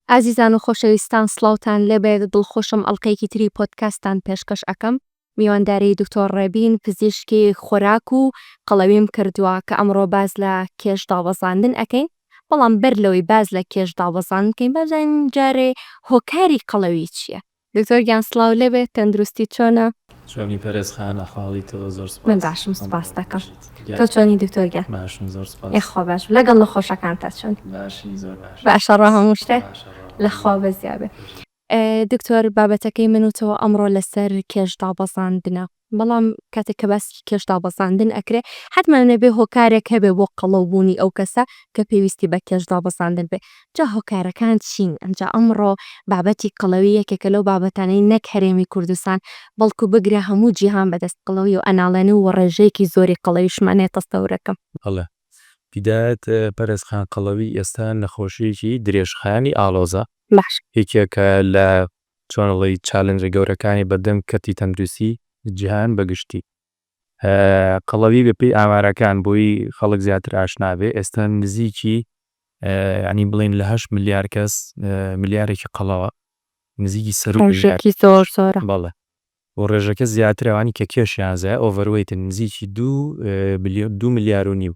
ئازیزان و خۆشەویستان سڵاوتان لەبێت دڵخۆشم ئەڵقەیەکی تری پۆدکاستان پێشکەش ئەکەم. میوانداری دکتۆر ڕێبین پزیشکی خۆراک و قەڵەویم کردووە کە ئەمڕۆ باز لە کێش داوەزاندن ئەکەین، بەڵام بەر لەوەی باز لە کێش داوەزاندن بکەین بەزانین جارێ هۆکاری قەڵەوی چییە. دکتۆر گیان سڵاو لەبێت، تەندروستی چۆنە؟ چۆنی پەرێزخان ئەحواڵی تۆ زۆر سوپاس. من باشم، سوپاس دەکەم. تۆ چۆنی دکتۆر گیان؟ باشم، زۆر سوپاس. ئێخوا باش لەگەڵ نەخۆشەکانتە چۆن؟ باشی، زۆر باش. باشە ڕە هەموو شتێک لەخوا بەزیابێ. دکتۆر بابەتەکەی من و تۆ ئەمڕۆ لەسەر کێش دابەزاندنە، بەڵام کاتێک کە باسی کێش دابەزاندن ئەکرێ حتمما نەبێ هۆکارێک هەبێ بۆ قەڵەوبوونی ئەو کەسە کە پێویستی بە کێش دابەزاندن بێ. جا هۆکارەکان چین؟ ئەمجا ئەمڕۆ بابەتی قەڵەوی یەکێکە لەو بابەتانەی نەک هەرێمی کوردستان بەڵکو بگرە هەموو جیهان بەدەست قەڵەوی و ئەناڵێنی و ڕێژەیەکی زۆری قەڵەویشمانێت تەستەورەکەم. هەڵێ پیدایەت پەرێزخان قەڵەوی ئێستا نەخۆشیەکی درێژخایانی ئاڵۆزە، باش یەکێکە لە چۆنڵی چالنجە گەورەکانی بەدەم کەتی تەندروستی جیهان بەگشتی. قەڵەوی بەپێی ئامارەکان بۆی خەڵک زیاتر ئاشنابێ ئێستا نزیکی ینی بڵین لە 8 ملیار کەس ملیارێکی قەڵەوە نزیکی ڕێژێکی زۆر زۆرە. بەڵێ بۆ ڕێژەکە زیاترەوانی کە کێشیانزە ئۆڤەروەیتن نزیکی 2 ملیار و نیو.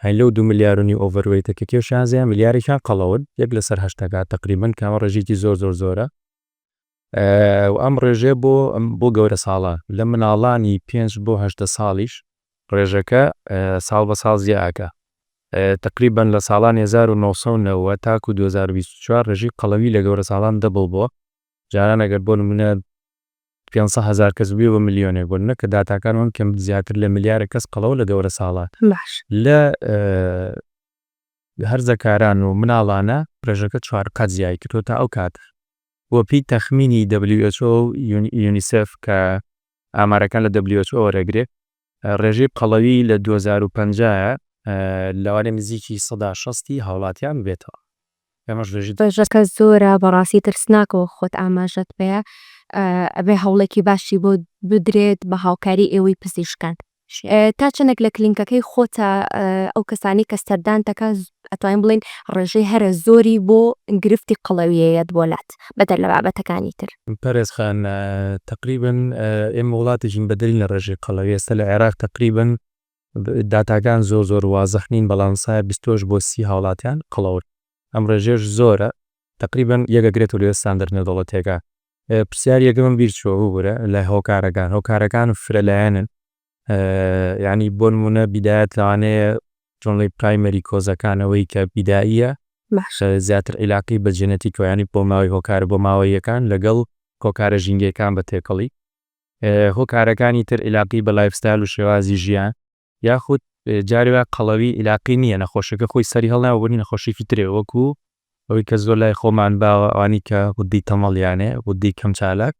هەی لەو 2 ملیار و نیو ئۆڤەروەیتە کە کێشیانزیان ملیارێکیان قەڵەون، یەک لەسەر 8 تقریبن کامە ڕێژێکی زۆر زۆرە. و ئەم ڕێژێ بۆ گەورە ساڵان لە مناڵانی 5 بۆ 8 ساڵیش ڕێژەکە ساڵ بە ساڵ زیاکە. تقریبن لە ساڵانی 1990 تاکو 2024 ڕێژی قەڵەوی لە گەورە ساڵان دەبڵ بۆ جاران ئەگەر بۆ نمونە 500,000 کەس بێ بە ملیۆنێک بۆن نە کە داتاکان وەن کەم زیاتر لە ملیارە کەس قەڵەو لە گەورە ساڵات. باش لە هەرزەکاران و مناڵانە ڕێژەکە 4 قەت زیای کردۆ تا ئەو کات. وەپی تەخمینی WHO یونیسف کە ئامارەکان لە WHO وەرەگرێ ڕێژەی قەڵەوی لە 2050 لەوانێ نزیکی 160 هاوڵاتیان بێتەوە. ڕێژەکە زۆرە بەڕاستی ترسناکەوە خۆت ئاماژەت پێە ئەبێ هەوڵێکی باشی بۆ بدرێت بە هاوکاری ئێوەی پزیشکان. تا چەندێک لە کلینکەکەی خۆتە ئەو کەسانی کە سەردان دەکا ئەتوانین بڵین ڕێژەی هەرە زۆری بۆ گرفتی قەڵەویەیەت بۆلات بەدەر لە بابەتەکانی تر. پەرێزخان تقریبن ئێمە وڵاتێکین بەدەلی لە ڕێژەی قەڵەوی ئێستا لە عێراق تقریبن داتاکان زۆر وازەخنین بەڵام سایە 20 بۆ 30 هاوڵاتیان قەڵەون. ئەم ڕێژێش زۆرە تقریبن یەکەگرێت و لێستان دەرنە دەوڵەتێکە. پرسیار یەکەمم بیر چۆ بوورە لە هۆکارەکان فرەلایەنن، ینی بۆ نمونە بیدایەت لەوانەیە چۆنڵی پرایمەری کۆزەکانەوەی کە بیداییە زیاتر عیلاقی بە جێنەتیکەوە ینی بۆ ماوەی هۆکار بۆ ماوەیەکان لەگەڵ هۆکارە ژینگەکان بە تێکەڵی. هۆکارەکانی تر عیلاقی بە لایفستایل و شێوازی ژیان یاخود جارێوە قەڵەوی عیلاقی نییە، نەخۆشەکە خۆی سەری هەڵناوەنی نەخۆشیکی ترێ وەکو ئەوەی کە زۆر لای خۆمان باوە ئەوانی کە غودی تەمەڵیانێ غودی کەم چالاک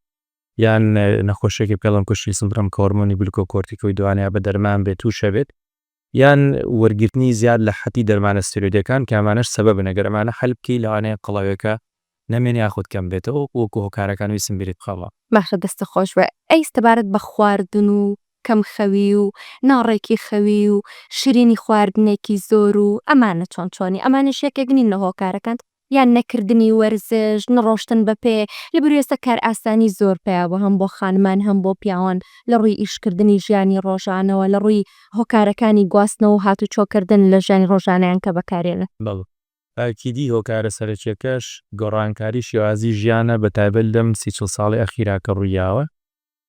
یان نەخۆشیێکی پێڵم کوشتی سندڕۆم کە هۆرمۆنی گلوکۆکۆرتیکۆی دوانەیە بە دەرمان بێت و شەوێت یان وەرگرتنی زیاد لە حەتی دەرمانە ستێرۆیدەکان کە ئەمانەش سەبەبن ئەگەر ئەمانە حەل بکەی لەوانەیە قەڵەویەکە نەمێنێ یاخود کەم بێتەوە وەکو هۆکارەکان وی سمبیرت بخەڵە. باشە دەستە خۆش بە ئەیستەبارەت بە خواردن و کەم خەوی و ناڕێکی خەوی و شرینی خواردنێکی زۆر و ئەمانە چۆنی ئەمانش یەکێکنین لە هۆکارەکان یان نەکردنی وەرزش نڕۆشتن بەپێ لە بروێستە کار ئاسانی زۆر پیاوە هەم بۆ خانمان هەم بۆ پیاوان لە ڕووی ئیشکردنی ژیانی ڕۆژانەوە لە ڕووی هۆکارەکانی گواستنەوە و هاتو چۆکردن لە ژیانی ڕۆژانیان کە بەکارێنە. ئاکیدی هۆکارە سەرچێکەش گۆڕانکاری شێوازی ژیانە بە تایبەت لەم 30 ساڵی ئەخیراکە ڕوویاوە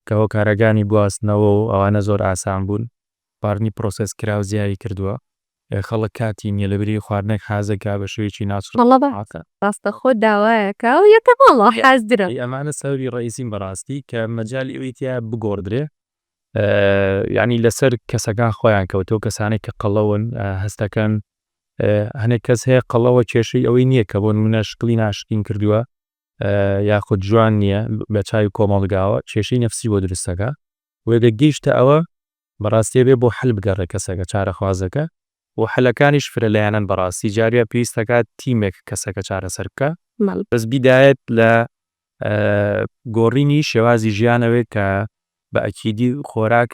کە هۆکارەکانی گواستنەوە و ئەوانە زۆر ئاسان بوون، پارنی پرۆسس کراو زیایی کردووە، خەڵک کاتی نیە لەبری خواردنێک حازەکە بە شێوەیەکی ناچڕ ڕاستە خۆ داوایەکە و یەکە وەڵا حازدرە. ئەمانە سەوری ڕئیسین بەڕاستی کە مەجای ئەویتیا بگۆڕدرێ ینی لەسەر کەسەکان خۆیان کەوتەوە کەسانێک کە قەڵەون هەستەکەن هەنێک کەس هەیە قەڵەوە کێشەی ئەوەی نییە کە بۆ نمونە شکلی ناشکین کردووە یاخود جوان نییە بە چاوی کۆمەڵگاوە کێشەی نەفسی بۆ دروستەکە وێگە گەیشتە ئەوە بەڕاستی بێ بۆ حل بگەڕێ کەسەکە چارەخوازەکە و حلەکانیش فرەلایەنن بەڕاستی جاریە پێویستەکات تیمێک کەسەکە چارەسەر بکە بەس بیدایەت لە گۆڕینی شێوازی ژیانەوەی کە بە ئەکیدی خۆراک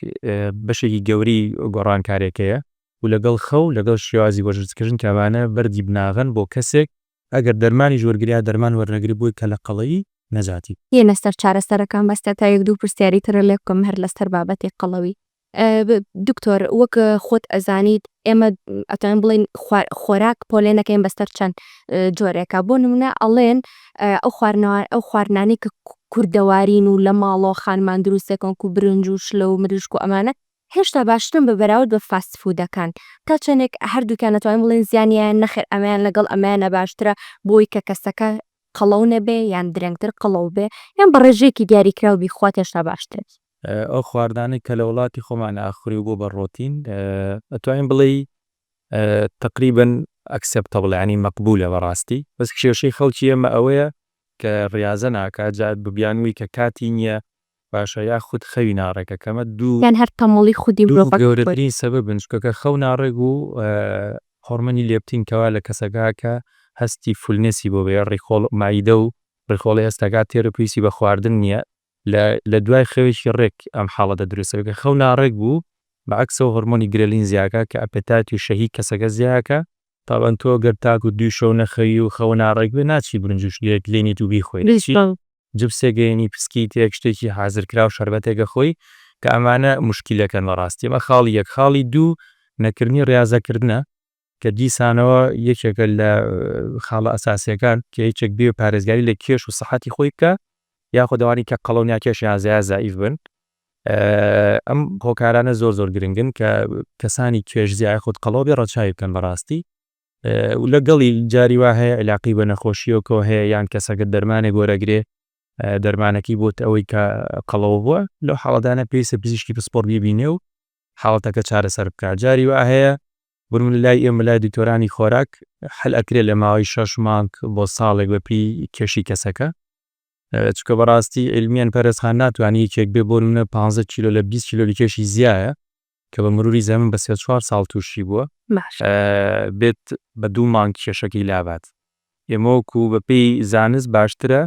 بەشێکی گەوری گۆڕانکارێکەیە و لەگەڵ خەو لەگەڵ شێوازی وەرزکردن کەوانە بەردی بناغن بۆ کەسێک ئەگەر دەرمانی ژوەرگریا دەرمان وەرنەگری بووی کە لە قەڵەیی نەجاتی. یەنە سەر چارەسەرەکان بەستە تا یەک دوو پرسیاری ترە لێ بکەم هەر لەسەر بابەتی قەڵەوی. دکتۆر وەک خۆت ئەزانیت ئێمە ئەتوانین بڵێن خۆراک پۆلێنەکەین بەستەر چەند جۆرێکە بۆ نمونە ئەڵێن ئەو خواردنانی کە کوردەوارین و لە ماڵەوە خانمان دروستەکەن و برنج و شلە و مریشک و ئەمانە هێشتا باشترن بە بەراورد بە فاست فودەکان تا چەندێک هەردووکیان نەتوانین بڵێن زیانیان نەخێر ئەمەیان لەگەڵ ئەمانە باشترە بۆی کە کەسەکە قەڵەو نەبێ یان درەنگتر قەڵەو بێ یان بە ڕێژەیەکی دیاریکراو بیخوات هێشتا باشترێت. ئەو خواردانەی کە لە وڵاتی خۆمان ئاخوری و بۆ بە ڕۆتین ئەتوانین بڵێ تقریبن ئەکسپتەبڵ ینی مەقبولە بەڕاستی بەس کێشەی خەڵکی ئێمە ئەوەیە کە ڕاضە ناکات جات ببیانووی کە کاتی نییە باشە یاخود خەوی ناڕێکە کەمە دوو یان هەر تەمەڵی خودی گەورەترین سەبەبن چکە خەو ناڕێک و هۆرمۆنی لێپتین کەوا لە کەسەکە هەستی فولنێسی بۆ بێ ڕێخۆڵ مایدە و ڕێخۆڵی هەستەکە تێرەپیسی بە خواردن نییە لە دوای خەوێکی ڕێک ئەم حاڵەتە دروستەکە خەو ناڕێک بوو بەعکسەوە هۆرمۆنی گرێلین زیاکە کە ئەپێتاتی و شەهی کەسەکە زیاکە تاوان تۆ گەر تاک و دوو شەو نەخەوی و خەو ناڕێک بێ ناچی برنجوشلێک لێنیت و بیخۆی جبسێگەیەنی پسکی تێک شتێکی حازرکرا و شەربەتێکە خۆی کە ئەمانە مشکلەکەن بەڕاستی ئەمە خاڵی یەک خاڵی دوو نەکردنی ڕاضەکردنە کە دیسانەوە یەکێکە لە خاڵە ئەساسیەکان کە هیچێک بێ پارێزگاری لە کێش و سەحەتی خۆی بکە یاخۆ دەوانی کە قەڵەونیا کێشیان زایف بن ئەم هۆکارانە زۆر گرنگن کە کەسانی توێژ زیای خۆت قەڵەو بێ ڕەچاوی بکەن بەڕاستی و لەگەڵی جاری وا هەیە علاقی بە نەخۆشیەوە هەیە یان کەسەکە دەرمانێک گۆرەگرێ دەرمانەکەی بۆت ئەوەی کە قەڵەوە بووە لەو حاڵەدانە پێویستە پزیشکی پسپۆر ببینێ و حاڵەتەکە چارەسەر بکات جاری وا هەیە برون لای ئێمە لای دکتۆرانی خۆراک حل ئەکرێت لە ماوەی 6 مانگ بۆ ساڵێک بەپی کێشی کەسەکە چکە بەڕاستی علمیان پەرستخان ناتوانانی یەکێک بێ بۆ منە 15 کیلۆ لە 20 کیلۆ کێشی زیایە کە بە مروری زەمن بە 4 ساڵ تووشی بووە بێت بە 2 مانگ کێشەکەی لابات ئێمەوەکو بەپێی زانست باشترە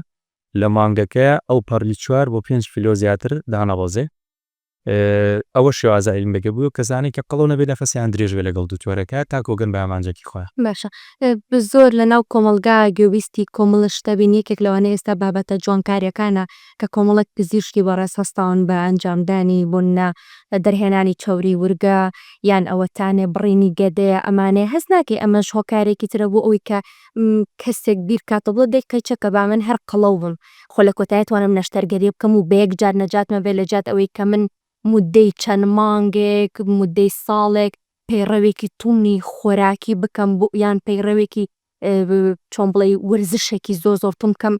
لە مانگەکە ئەو پەڕی 4 بۆ 5 کیلۆ زیاتر دانەڕۆزێ ئەوە شێوازە علم بەگە بوو کەسانی کە قەڵەو نەبێت نەفەسیان درێژ بێ لەگەڵ دوکتۆرەکە تا کۆگەن بە ئامانجێکی خۆیان باشە زۆر لە ناو کۆمەلگا گوێویستی کۆمەڵ شتە بین یەکێک لەوانە ئێستا بابەتە جوانکاریەکانە کە کۆمەڵک پزیشکی بەڕێز هەستاون بە ئەنجامدانی بوونە دەرهێنانی چاوری ورگە یان ئەوەتانێ بڕینی گەدەیە ئەمانێ هەست ناکەی ئەمەش هۆکارێکی ترە بۆ ئەوی کە کەسێک بیرکاتە بڵێ دەی کەچەکە با من هەر قەڵەو بم خۆ لە کۆتایی توانم نەشتەرگەری بکەم و بەیەک جار نەجاتمە بێ لە جات ئەوەی کە من مودەی چەند مانگێک مودەی ساڵێک پەیڕەوێکی توونی خۆراکی بکەم بۆ یان پەیڕەوێکی چۆن بڵێ ورزشێکی زۆر توم بکەم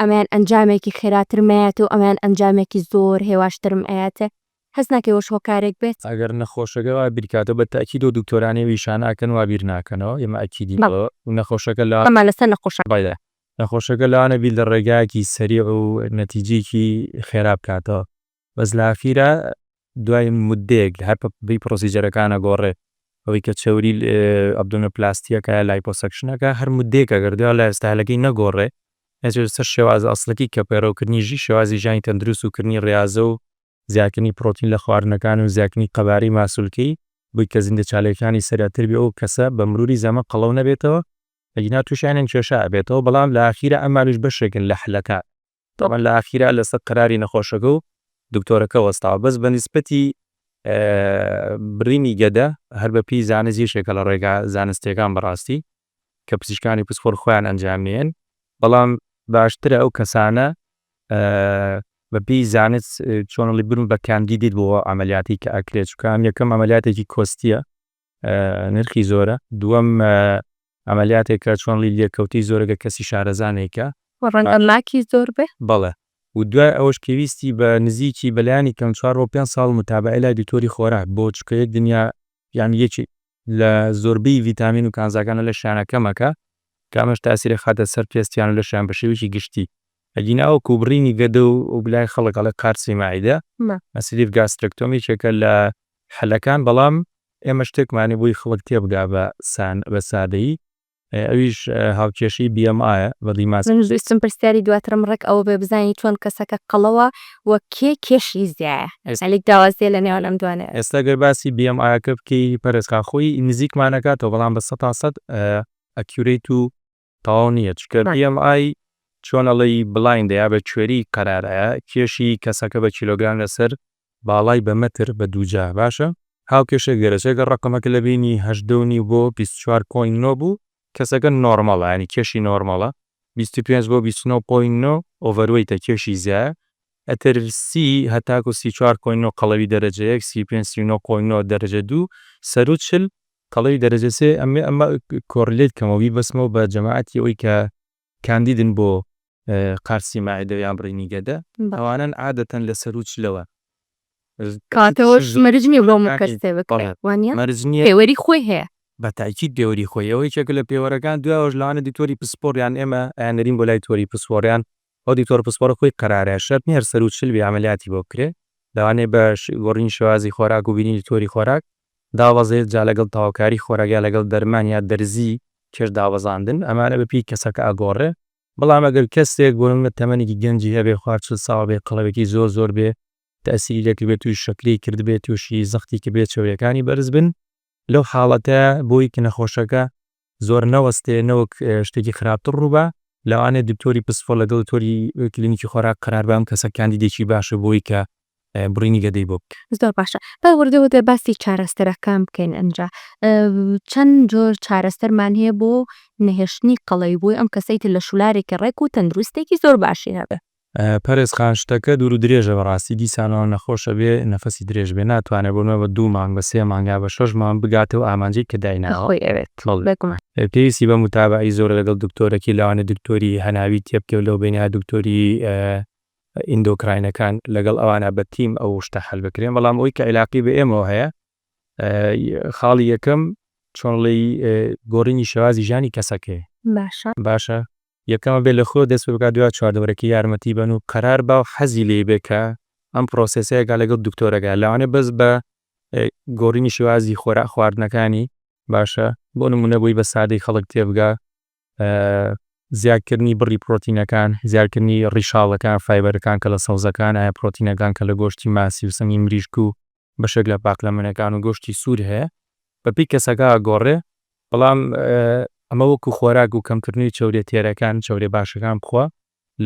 ئەمان ئەنجامێکی خێراترمایەتە و ئەمان ئەنجامێکی زۆر هێواشترم ئاەتە هەست ناکەوەش هۆکارێک بێت ئەگەر نەخۆشەکەەوە بیرکاتە بە تاکی دو دکتۆرانی ویشاناکەن وا بیر ناکەنەوە ئێمە ئەکیدی و نەخۆشەکە لەسەر نەخۆشەکە لەوانە بیر لە ڕێگایەکی سەریع و نەتیجەیەکی خێرا بکاتەوە بەس لە ئاخیرە دوای مدەیەک هەر بی پرۆسیجەرەکانە گۆڕێ ئەوەی کە چەوری ئەبدونە پلاستیەکە لایپۆسەکشنەکە هەر مدەیەکە گەردەوە لە ئێستاهلەکەی نەگۆڕێ سەر شێواز ئەسڵەکی کە پەیڕەوکردنیژی شێوازی ژانی تەندروست و کردنی ڕاضە و زیاکردنی پرۆتین لە خواردنەکان و زیاکردنی قەباری ماسوولکەی بووی کە زیندە چالەکانی سەراتر بێ ئەو کەسە بە مروری زەمە قەڵەو نەبێتەوە ئەگینا تووشیانێن کێشە ئەبێتەوە بەڵام لە ئاخیرە ئەمانش بەشێکن لە حلەکە تاوان لە ئاخیرە لەسەر قەراری نەخۆشەکە و دکتۆرەکە وەستاوە بەس بە نیسبەتی برینی گەدە هەر بە پێی زانستیشێکە لە ڕێگا زانستیەکان بەڕاستی کە پزیشکانی پسپۆر خۆیان ئەنجامێن بەڵام باشترە ئەو کەسانە بە پێی زانست چۆنڵی برن بە کاندیدیت بۆ ئەمەلیاتی کە ئەکرێت چکان یەکەم ئەمەلیاتێکی کۆستیە نرخی زۆرە دووەم ئەمەلیاتێکە چۆنڵی لێکەوتی زۆرەگە کەسی شارەزانێکە ڕەنگەماکی زۆر بێ بەڵێ و دوای ئەوەش پێویستی بە نزیکی بەلایانی کەم 4 ساڵ متابعە لای دکتۆری خۆراک بۆ چکەیەک دنیا یان یەکی لە زۆربەی ڤیتامین و کانزاکانە لە شانەکەمەکە کامەش تاسیری خاتە سەر پێستیان لە شان بەشێویی گشتی ئەگینا ئەو کوبڕینی گەدە و بلای خەڵک لە کارسی مایدە مەسیلیف گاسترکتۆمی چێکە لە حەلەکان بەڵام ئێمە شتێکمانی بووی خەڵک تێبگا بە سادەیی ئەویش هاوکێشی BMI بەڵی ماسم پرسیاری دواترم ڕێک ئەوە بێ بزانی چۆن کەسەکە قەڵەوە وە کێشی زیایە ئەلێک داوازێ لە نێوان ئەم دوانە ئێستا گەر باسی BMIەکە بکەی پەرستخا خۆی نزیکمانەکاتەوە بەڵام بە 100% ئەکیوریت و تەواو نییە چکە PMI چۆن ئەڵێی بڵایندەیە بە کوێری قەرارەیە کێشی کەسەکە بە کیلۆگرام لەسەر باڵای بە مەتر بە دووجا باشە هاو کێشێک گەرەچێکە ڕقمەکە لە بینی 18 بۆ 24.9 بوو کەسەکە نۆرمەڵە ینی کێشی نۆرمەڵە 25 بۆ 29.9 ئۆڤەروەیتە کێشی زیایە ئەتەرسی هەتاکو 34.9 قەڵەوی دەرەجەیەک 35.9 دەرەجە 2 سەرچل قەڵەوی دەرەجە سێ ئەمە کۆڕلێت کەمەوی بەسمەوە بە جەماعەتی ئەوەی کە کاندیدن بۆ قارسی ماعدە یان بڕینی گەدە ئەوانن عادەتەن لە سەرچلەوە کاتەوەش مەرجنی بۆ کەسێ وانە مەرجنیە پێوەری خۆی هەیە بە تاکید دێوەری خۆی ئەوەی چێک لە پێوەرەکان دوایەوەش لەوانە دیتۆری پسپۆریان ئێمە ئەیانەرین بۆ لای تۆری پسپۆریان ئەو دیتۆر پسپۆرە خۆی قەرارەیە شەرت نیە هەر سەرچل بێ ئەمەلیاتی بۆ بکرێ لەوانەیە بە گۆڕینی شێوازی خۆراک و بینی تۆری خۆراک داوەزێت جا لەگەڵ تاواکاری خۆراگیا لەگەڵ دەرمان یا دەرزی کێش داوەزاندن ئەمانە بەپی کەسەکە ئاگۆڕێ بەڵام ئەگەر کەسێک بۆ تەمەنێکی گەنجی هەبێ خوارد ساڵ بێ قەڵەوێکی زۆر بێ تەسیری لێک بێت توی شکلی کرد بێت تووشی زەختی کە بێت چێوریەکانی بەرز بن لەو حاڵەتە بۆی کە نەخۆشەکە زۆر نەوەستێ نەوەک شتێکی خراپتر ڕووبە لەوانێت دکتۆری پسپۆ لەگەڵ تۆری کلینیکی خۆراک قەرار بام کەسە کاندیدێکی باشە بۆی کە بڕینی گەدەی بۆ زۆر باشە با وردەوە باسی چارەستەرەکان بکەین ئەنجا چەند جۆر چارەستەرمان هەیە بۆ نەهێشتنی قەڵەوی بۆی ئەم کەسەیت لە شولارێکی ڕێک و تەندروستێکی زۆر باشی هەبێ پەرێز خان شتەکە دوور و درێژە بەڕاستی دیسانەوە نەخۆشە بێ نەفەسی درێژ بێ ناتوانێت بۆنەوە بە 2 مانگ بە 3 مانگا بە 6 مانگ بگاتەوە ئامانجی کە دایناوە پێویستی بە متابعی زۆر لەگەڵ دکتۆرەکی لاوانە دکتۆری هەناوی تێبکەوت لەو بینیا دکتۆری ئیندۆکراینەکان لەگەڵ ئەوانە بە تیم ئەو شتە هەل بکرێن بەڵام ئەوی کە عیلاقی بە ئێمەوە هەیە خاڵی یەکەم چۆنڵی گۆڕینی شێوازی ژیانی کەسەکەی باشە یەکەمە بێ لە خۆ دەست بکات دوای چواردەوەرەکی یارمەتی بن و قەرار بە و حەزی لێ بێ کە ئەم پرۆسسەیەگا لەگەڵ دکتۆرەکە لەوانێ بەس بە گۆڕینی شێوازی خۆرا خواردنەکانی باشە بۆ نمونە بووی بە سادەی خەڵک تێبگا زیادکردنی بڕی پرۆتینەکان زیادکردنی ڕیشاڵەکان فایبەرەکان کە لە سەوزەکان ئایا پرۆتینەکان کە لە گۆشتی ماسی و سەمی مریشک و بەشێک لە پاکلەمەنەکان و گۆشتی سوور هەیە بەپی کەسەکە گۆڕێ بەڵام ئەمە وەکو خۆراک و کەمکردنی چەورێتێرەکان چەورێ باشەکان بخوا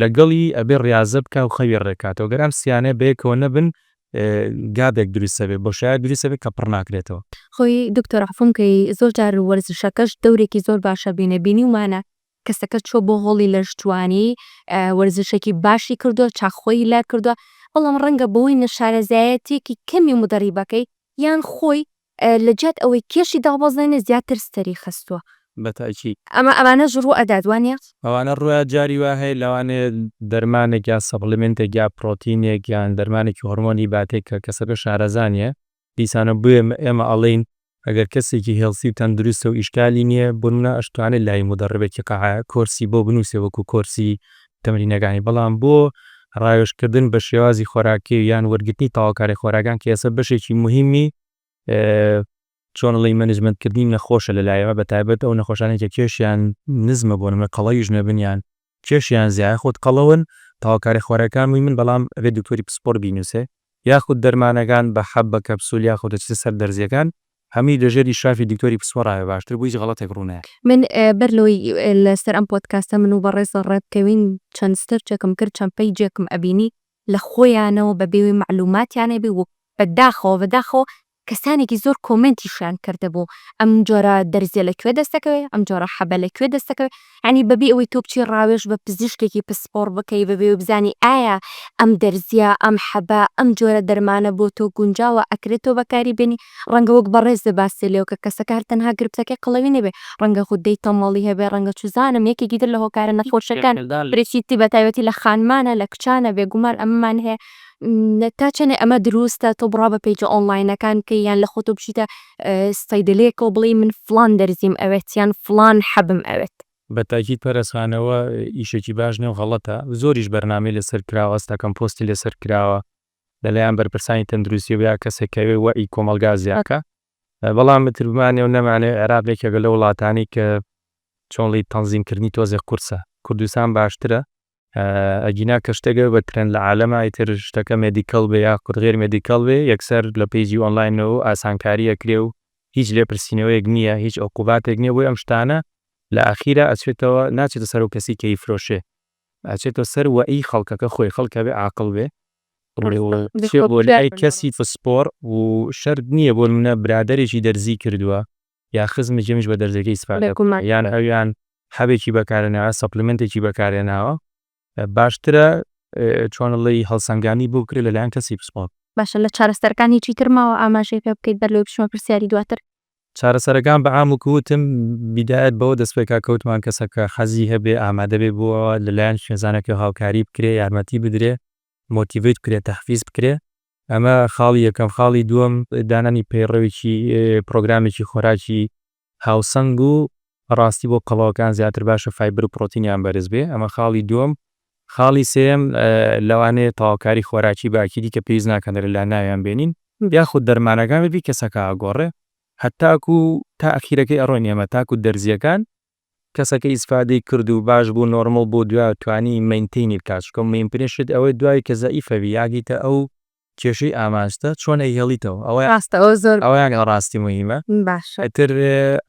لەگەڵی ئەبێ ڕاضە بکە و خەوی ڕێکاتەوە گەرام سیانە بەیەکەوە نەبن گادێک دروستە بێ بۆ شاید دروستە بێت کە پڕ ناکرێتەوە خۆی دکتۆر عفومکەی زۆر جار وەرزشەکەش دەورێکی زۆر باشە بینەبینی ومانە کەسەکە چۆ بۆ هۆڵی لەشتوانی وەرزشێکی باشی کردووە چاخۆی لا کردووە بەڵام ڕەنگە بەوەی نەشارەزایەتێکی کەمی مدەریبەکەی یان خۆی لە جات ئەوەی کێشی دابەزێنێ زیاتر ستەری خستووە بەتاکی ئەمانە ژڕوو ئەدادوانە ئەوانە ڕوە جاری وا هەیە لەوانێ دەرمانێک یا سەپڵمنتێک یا پرۆتینێک یان دەرمانێکی هۆرمۆنی باتێک کە کەسەکە شارەزانیە دیسانە بێ ئێمە ئەڵین ئەگەر کەسێکی هێڵسی و تەندروستە و ئیشکالی نییە بنە ئەشتوانێت لای مدەڕبێکی کۆرسی بۆ بنووسێ وەکو کۆرسی تەمرینەکانی بەڵام بۆ ڕایۆشکردن بە شێوازی خۆراکی یان وەرگرتنی تاواکاری خۆراکان کە ئێستا بەشێکی مهمی چۆنڵی مەنیجمنتکردنی نەخۆشە لەلایەوە بە تایبەت ئەو نەخۆشانێکە کێشیان نزمە بۆ نمە قەڵەیش نەبنیان کێشیان زیای خۆت قەڵەون تاواکاری خۆراکان من بەڵام ئەوێ دکتۆری پسپۆر بینوسێ یاخود دەرمانەکان بە حەب بە کەپسول یاخود دەچێت سەر دەرزیەکان هەمی لەژێری شافی دکتۆری پسپۆڕایە باشتر بوویش غەڵەتێک ڕوونایە من بەرلۆی لەسەر ئەم پۆدکاستە من و بەڕێز ڕێبکەوین چەند ستەرچێکم کرد چەند پەیجێکم ئەبینی لە خۆیانەوە بە بێوی معلوماتیانێ بێ و بەداخەوە کەسانێکی زۆر کۆمنتیشیان کرده بوو ئەم جۆرە دەرزیە لەکوێ دەستەکەوێ ئەم جۆرە حەبە لەکوێ دەستەکەوێ ینی بەبێ ئەوەی تۆ بچی ڕاوێژ بە پزیشکێکی پسپۆڕ بکەی بەبێ و بزانی ئایا ئەم دەرزیە ئەم حەبە ئەم جۆرە دەرمانە بۆ تۆ گونجاوە ئەکرێتەوە بەکاری بێنی ڕەنگە وەک بەڕێز دەباسی لێو کە کەسەکە هەر تەنها گرفتەکەی قەڵەوی نەبێ ڕەنگە خوددەی تەمەڵی هەبێ ڕەنگە چوزانم یەکێکی در لە هۆکارە نەخۆشەکان برێسیتی بەتایبەتی لە خانمانە لە کچانە بێگومان ئەممان هەیە تا چەنێ ئەمە دروستە تۆ بڕا بە پیجە ئۆنلاینەکان کە یان لە خۆتۆ بچیتە سەیدلەیەکەوە بڵێ من فلان دەرزیم ئەوێت یان فلان حەبم ئەوێت بە تاکید پەرسخانەوە ئیشێکی باش نێو غەڵەتە زۆریش بەرنامەی لەسەر کراوە ئەستا کەمپۆستی لەسەر کراوە لەلایەن بەرپرسانی تەندروستی و یا کەسێکەوێ وەئی کۆمەلگازیاکە بەڵام بترمانێ و نەمانێ عێراقێکێکە لە وڵاتانی کە چۆنڵی تەنزیمکردنی تۆزێک قورسە کوردستان باشترە ئەگینا کە شتێگە بە ترند لە عالەمە ئیتر شتەکە مێدیکەڵ بێ یا کوردغێر مێدیکەڵ بێ یەکسەر لە پیجی ئۆنلاینەوە ئاسانکاریە کرێ و هیچ لێپرسینەوەیەک نییە هیچ عقوباتێک نییە بۆی ئەم شتانە لە ئاخیرە ئەچێتەوە ناچێتە سەر و کەسی کە ئیفرۆشێ ئەچێتەوە سەر وەئی خەڵکەکە خۆی خەڵکە بێ عاقڵ بێ کەسی سپۆر و شەرت نییە بۆ منە برادێکی دەرزی کردووە یا خزمە جێمیش بە دەرزەکەی سپارە یان ئەویان هەبێکی بەکارێناوە سەپلمنتێکی بەکارێناوە باشترە چۆنڵی هەڵسەنگانی بۆ کرێ لەلایەن کەسی سپۆر. باشە لە چارەسەرەکانی چیترماوە ئاماژەی پێ بکەیت بەر لەوەی بچمە پرسیاری دواتر. چارەسەرەکان بە عام وکوتم بیدایەت بەوە دەستپێکا کەوتمان کەسەکە حەزی هەبێ ئامادە بێ بووە لەلایەن شێزانەکە هاوکاری بکرێ یارمەتی بدرێ مۆتیڤیت بکرێت تەحفیز بکرێ ئەمە خاڵی یەکەم. خاڵی دووەم دانانی پەیڕەوێکی پرۆگرامێکی خۆراکی هاوسەنگ و ڕاستی بۆ قەڵاوەکان زیاتر باشە فایبر و پرۆتینیان بەرز بێ ئەمە خاڵی دووەم. خاڵی سێم لەوانەیە تەواوکاری خۆراکی باکیدی کە پێویست ناکەن لە ناویان بێنین یاخود دەرمانەکان ببی کەسەکە ئاگۆڕێ هەتاکو تا ئەخیرەکەی ئەڕۆین ئێمە تاکو دەرزیەکان کەسەکە ئیسفادەی کرد و باش بوو نۆرمەڵ بۆ دوای توانی مینتینی کاتشکۆم مینپرێشت ئەوەی دوای کە زەئیفەوی یاگیتە ئەو کێشەی ئاماستە چۆن ئەیهێڵیتەوە ئەوە ڕاستەوە زۆر ئەویان ڕاستی مهمە. باشتر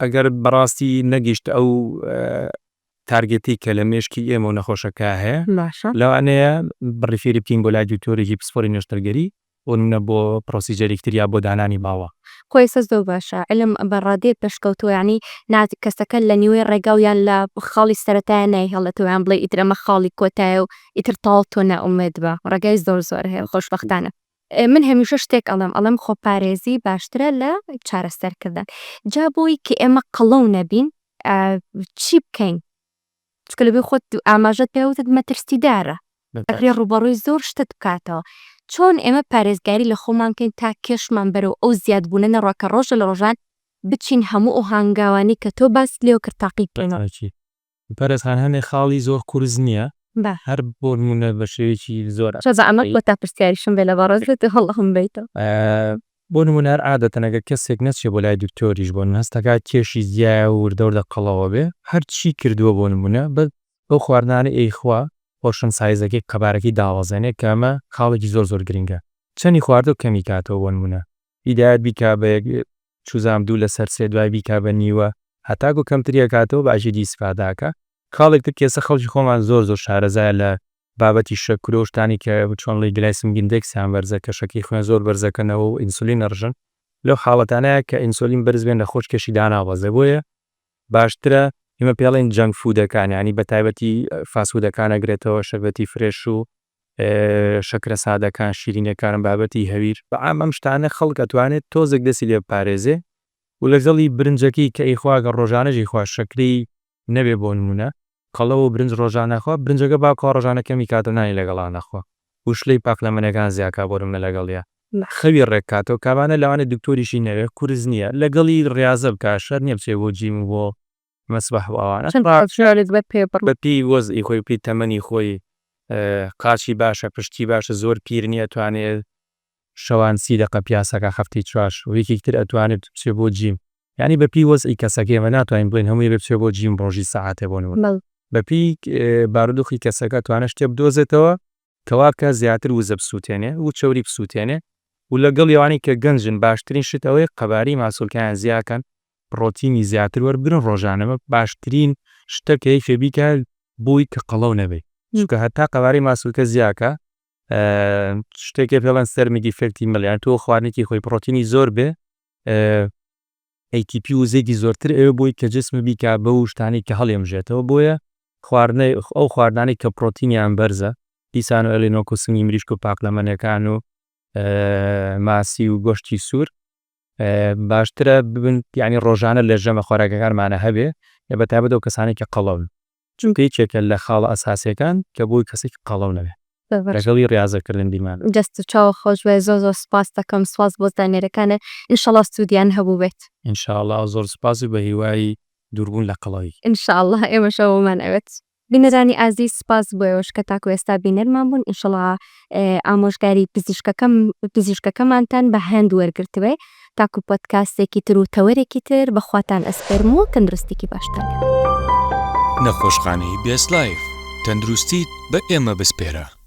ئەگەر بەڕاستی نەگەیشت ئەو تارگێتی کە لە مێشکی ئێمە و نەخۆشەکە هەیە لەوانەیە بڕیفێری بکەین بۆ لای دوکتۆرێکی پسپۆری نوێشتەرگەری ونە بۆ پرۆسیجەرێکتریا بۆ دانانی باوە. خۆی سەز زۆر باشە علم بەڕادێت پێشکەوتووە ینی ناتی کەسەکە لە نیوەی ڕێگاویان لە خاڵی سەرەتایە نایهێڵێتەوەیان بڵێ ئیتر ئەمە خاڵی کۆتایە و ئیتر تاڵ تۆ نائومێد بە ڕێگای زۆر هەیە خۆشبەختانە. من هەمیشە شتێک ئەڵێم خۆپارێزی باشترە لە چارەسەرکردن جا بۆی کە ئێمە قەڵەو نەبین چی بکەین چکە لەبێ خۆت ئاماژەت پێوتت مەترسیدارە ئەگرێ ڕوبەڕووی زۆر شتت بکاتەوە چۆن ئێمە پارێزگاری لە خۆمانکەین تا کێشمان بەرەوە ئەو زیادبوونە نەڕۆکە ڕۆژە لە ڕۆژان بچین هەموو ئەو هانگاوانی کە تۆ باس لێو کرد تاقی بکەینەوە. پەرێزخان هەنێ خاڵی زۆر قورس نییە هەر بۆ نمونە بە شێوێکی زۆر ئەمە بۆ تا پرسیاریشم بێ لە بەڕۆژێت هەڵەهم بیتەوە بۆ نمونە هەر عادەتەنەگە کەسێک نەچێ بۆ لای دکتۆریش بۆ هەستەکە کێشی زیایە و وردەوردە قەڵەوە بێ هەر چی کردووە بۆ نمونە بەو خواردانە ئەیخوا خۆشن سایزەکەی قەبارەکەی داوازێنێ کە ئەمە خاڵێکی زۆر گرنگە چەندی خواردە و کەمی کاتەوە بۆ نمونە هیدایەت بیکا بە چوزام دوو لەسەر سێ دوای بیکا بە نیوە هەتاکو کەمتریە کاتەوە باژی دیسفاداکە خاڵێکتر کێسە خەڵکی خۆمان زۆر شارەزایە لە بابەتی شەکرۆشتانی کە چۆنڵی گلایسم گیندێکسیان بەرزە کە شەکی خوێن زۆر بەرزەکەنەوە و ئینسولین نەڕژن لەو حاڵەتانەیە کە ئینسولین بەرز بێن لە خۆشکێشی داناوەزە بۆیە باشترە ئێمە پێڵێن جەنگ فودەکان ینی بە تایبەتی فاسفودەکان ئەگرێتەوە شەربەتی فرێش و شەکرە سادەکان شیرینەکان بابەتی هەویر بەعام ئەم شتانە خەڵک ئەتوانێت تۆزێک دەسی لێ پارێزێ و لەگەڵی برنجەکەی کە ئیخواگە ڕۆژانەژی خوا شەکری نەبێ بۆ نمونە قەڵەوە برنج ڕۆژانەخوا برنجەکە باکۆ ڕۆژانەکەمی کاتەنانی لەگەڵا نەخوا وشلەی پاکلەمەنەکان زیاکا بۆ نمونە لەگەڵیە خەوی ڕێکاتەوە کابانە لەوانە دکتۆریشی نەوێ کورز نییە لەگەڵی ڕاضە بکە شەر نییە بچێ بۆ جیم بۆ مەسبەح ئەوانە بەپی وەزئی خۆی پێی تەمەنی خۆی قاچی باشە پشتی باشە زۆر پیر نییە توانێت شەوان 30 دقە پیاسەکە هەفتی چواش و یەکێکتر ئەتوانێت بچێ بۆ جیم ینی بەپی وەزئی کەسەکەی ئێمە ناتوانین بڵێن هەمووی بچێ بۆ جیم ڕۆژی سەعاتێ بۆ نمونە بەپی بارودۆخی کەسەکە توانە شتێ بدۆزێتەوە کەواکە زیاتر وزە بسووتێنێ و چەوری بسووتێنێ و لەگەڵ یوانی کە گەنجن باشترین شتەوەی قەباری ماسوولکیان زیاکەن پرۆتینی زیاتر وەربگرن ڕۆژانەمە باشترین شتەکەی فێبیکە بووی کە قەڵەو نەبێت چونکە هەتا قەباری ماسوولکە زیاکە شتێکی پێڵەن سەرمیدی فێکتی مەلیان تۆ خواردنێکی خۆی پرۆتینی زۆر بێ ATP و زێگی زۆرتر ئێوە بۆی کە جسم بیکە بە و شتانی کە هەڵێمژێتەوە بۆیە خواردنەی ئەو خواردانی کە پرۆتینیان بەرزە دیسان و ئەلێنۆکو سنگی مریشک و پاکلەمەنەکان و ماسی و گۆشتی سوور باشترە ببن ینی ڕۆژانە لە ژەمە خۆراکەکانمانە هەبێ یا بەتایبەت ئەو کەسانی کە قەڵەون چونکە هیچێکە لە خاڵە ئەساسیەکان کە بۆی کەسێکی قەڵەو نەبێ لەگەڵی ڕاضەکردن دیمان جەست و چاوە خۆش بێ زۆر سپاس دەکەم سواز بۆ زانێرەکانە ئینشەڵا ستودیان هەبوو بێت ئینشاءڵڵا زۆر سپاسی بە هیوای دووربوون لە قەڵەوی ئینشاءڵڵا ئێمەشەوەمان ئەوێت بینەرانی ئازیز سپاس بۆیەوەش کە تاکو ئێستا بینەرمان بوون ئینشەڵا ئامۆژگاری پزیشکەکەمانتان بە هەند وەرگرتوێ تاکو پۆدکاستێکی تر و تەوەرێکی تر بەخواتان ئەسپەرم و تەندروستێکی باشتر نەخۆشخانەی BS Life تەندروستیت بە ئێمە بسپێرە.